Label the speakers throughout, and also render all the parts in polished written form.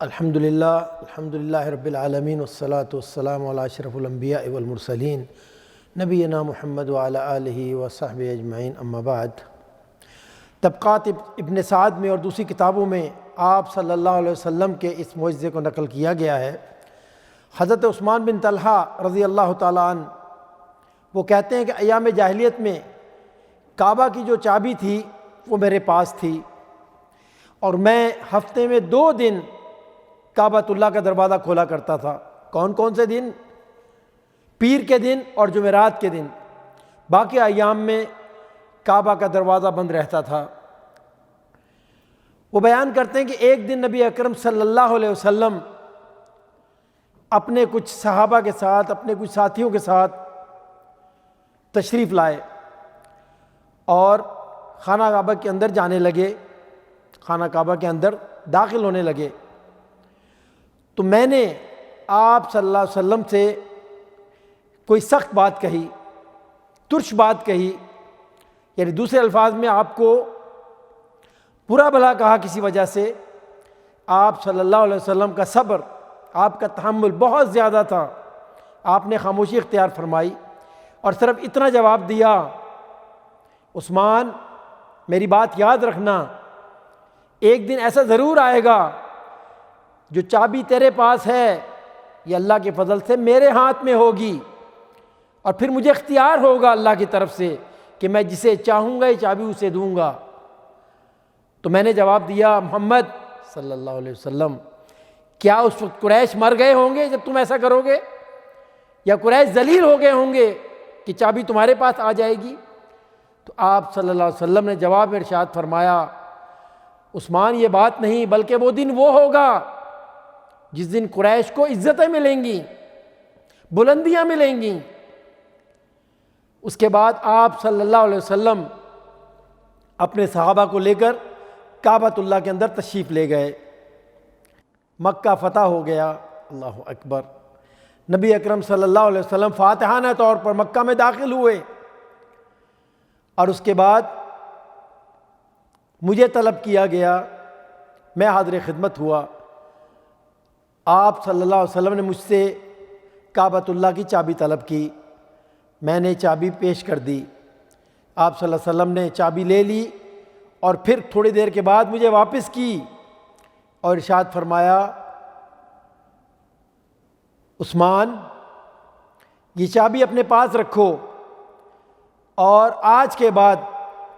Speaker 1: الحمدللہ رب العالمین والصلاة والسلام علی اشرف الانبیاء والمرسلین نبینا محمد وعلی آلہ وصحبہ اجمعین، اما بعد۔ طبقات ابن سعد میں اور دوسری کتابوں میں آپ صلی اللہ علیہ وسلم کے اس معجزے کو نقل کیا گیا ہے۔ حضرت عثمان بن طلحہ رضی اللہ تعالیٰ عنہ وہ کہتے ہیں کہ ایام جاہلیت میں کعبہ کی جو چابی تھی وہ میرے پاس تھی، اور میں ہفتے میں 2 دن کعبۃ اللہ کا دروازہ کھولا کرتا تھا۔ کون کون سے دن؟ پیر کے دن اور جمعرات کے دن۔ باقی ایام میں کعبہ کا دروازہ بند رہتا تھا۔ وہ بیان کرتے ہیں کہ ایک دن نبی اکرم صلی اللہ علیہ وسلم اپنے کچھ صحابہ کے ساتھ، اپنے کچھ ساتھیوں کے ساتھ تشریف لائے اور خانہ کعبہ کے اندر جانے لگے، خانہ کعبہ کے اندر داخل ہونے لگے۔ تو میں نے آپ صلی اللہ علیہ وسلم سے کوئی سخت بات کہی، ترش بات کہی، یعنی دوسرے الفاظ میں آپ کو برا بھلا کہا کسی وجہ سے۔ آپ صلی اللہ علیہ وسلم کا صبر، آپ کا تحمل بہت زیادہ تھا۔ آپ نے خاموشی اختیار فرمائی اور صرف اتنا جواب دیا، عثمان میری بات یاد رکھنا، ایک دن ایسا ضرور آئے گا جو چابی تیرے پاس ہے یہ اللہ کے فضل سے میرے ہاتھ میں ہوگی، اور پھر مجھے اختیار ہوگا اللہ کی طرف سے کہ میں جسے چاہوں گا یہ چابی اسے دوں گا۔ تو میں نے جواب دیا، محمد صلی اللہ علیہ وسلم، کیا اس وقت قریش مر گئے ہوں گے جب تم ایسا کرو گے؟ یا قریش ذلیل ہو گئے ہوں گے کہ چابی تمہارے پاس آ جائے گی؟ تو آپ صلی اللہ علیہ وسلم نے جواب میں ارشاد فرمایا، عثمان یہ بات نہیں، بلکہ وہ دن وہ ہوگا جس دن قریش کو عزتیں ملیں گی، بلندیاں ملیں گی۔ اس کے بعد آپ صلی اللہ علیہ وسلم اپنے صحابہ کو لے کر کعبۃ اللہ کے اندر تشریف لے گئے۔ مکہ فتح ہو گیا، اللہ اکبر۔ نبی اکرم صلی اللہ علیہ وسلم فاتحانہ طور پر مکہ میں داخل ہوئے، اور اس کے بعد مجھے طلب کیا گیا، میں حاضر خدمت ہوا۔ آپ صلی اللہ علیہ وسلم نے مجھ سے کعبۃ اللہ کی چابی طلب کی، میں نے چابی پیش کر دی۔ آپ صلی اللہ علیہ وسلم نے چابی لے لی اور پھر تھوڑی دیر کے بعد مجھے واپس کی اور ارشاد فرمایا، عثمان یہ چابی اپنے پاس رکھو، اور آج کے بعد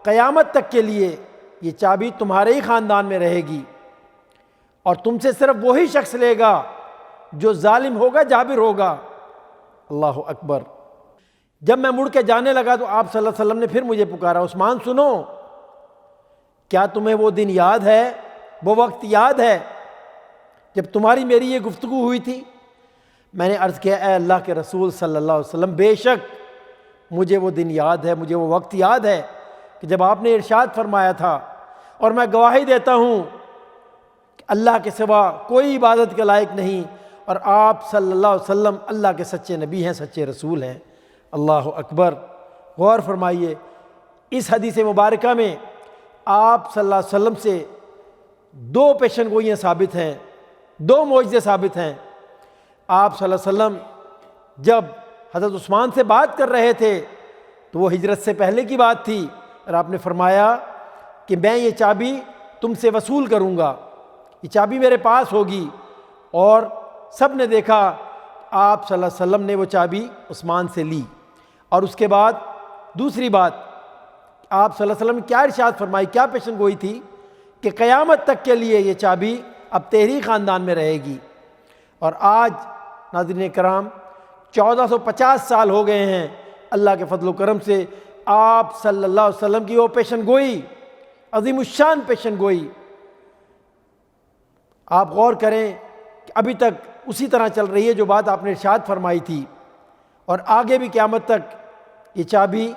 Speaker 1: قیامت تک کے لیے یہ چابی تمہارے ہی خاندان میں رہے گی، اور تم سے صرف وہی شخص لے گا جو ظالم ہوگا، جابر ہوگا۔ اللہ اکبر۔ جب میں مڑ کے جانے لگا تو آپ صلی اللہ علیہ وسلم نے پھر مجھے پکارا، عثمان سنو، کیا تمہیں وہ دن یاد ہے، وہ وقت یاد ہے جب تمہاری میری یہ گفتگو ہوئی تھی؟ میں نے عرض کیا، اے اللہ کے رسول صلی اللہ علیہ وسلم، بے شک مجھے وہ دن یاد ہے، مجھے وہ وقت یاد ہے کہ جب آپ نے ارشاد فرمایا تھا، اور میں گواہی دیتا ہوں کہ اللہ کے سوا کوئی عبادت کے لائق نہیں، اور آپ صلی اللہ علیہ وسلم اللہ کے سچے نبی ہیں، سچے رسول ہیں۔ اللہ اکبر۔ غور فرمائیے، اس حدیث مبارکہ میں آپ صلی اللہ علیہ وسلم سے 2 پیشن گوئیاں ثابت ہیں، 2 معجزے ثابت ہیں۔ آپ صلی اللہ علیہ وسلم جب حضرت عثمان سے بات کر رہے تھے تو وہ ہجرت سے پہلے کی بات تھی، اور آپ نے فرمایا کہ میں یہ چابی تم سے وصول کروں گا، یہ چابی میرے پاس ہوگی، اور سب نے دیکھا آپ صلی اللہ علیہ وسلم نے وہ چابی عثمان سے لی۔ اور اس کے بعد دوسری بات، آپ صلی اللہ علیہ وسلم نے کیا ارشاد فرمائی، کیا پیشن گوئی تھی کہ قیامت تک کے لیے یہ چابی اب تیری خاندان میں رہے گی۔ اور آج ناظرین کرام 1450 سال ہو گئے ہیں، اللہ کے فضل و کرم سے آپ صلی اللہ علیہ وسلم کی وہ پیشن گوئی، عظیم الشان پیشن گوئی، آپ غور کریں کہ ابھی تک اسی طرح چل رہی ہے جو بات آپ نے ارشاد فرمائی تھی، اور آگے بھی قیامت تک یہ چابی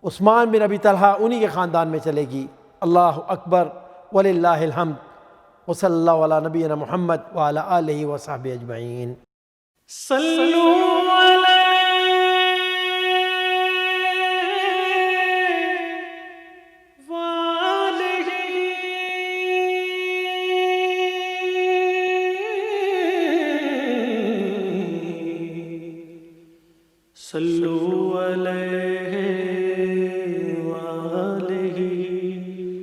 Speaker 1: عثمان بن ابی طلحہ انہی کے خاندان میں چلے گی۔ اللہ اکبر وللہ الحمد، وصلی اللہ علی نبینا محمد وعلی آلہ وصحبہ اجمعین۔
Speaker 2: صلوا علی صلو علیہ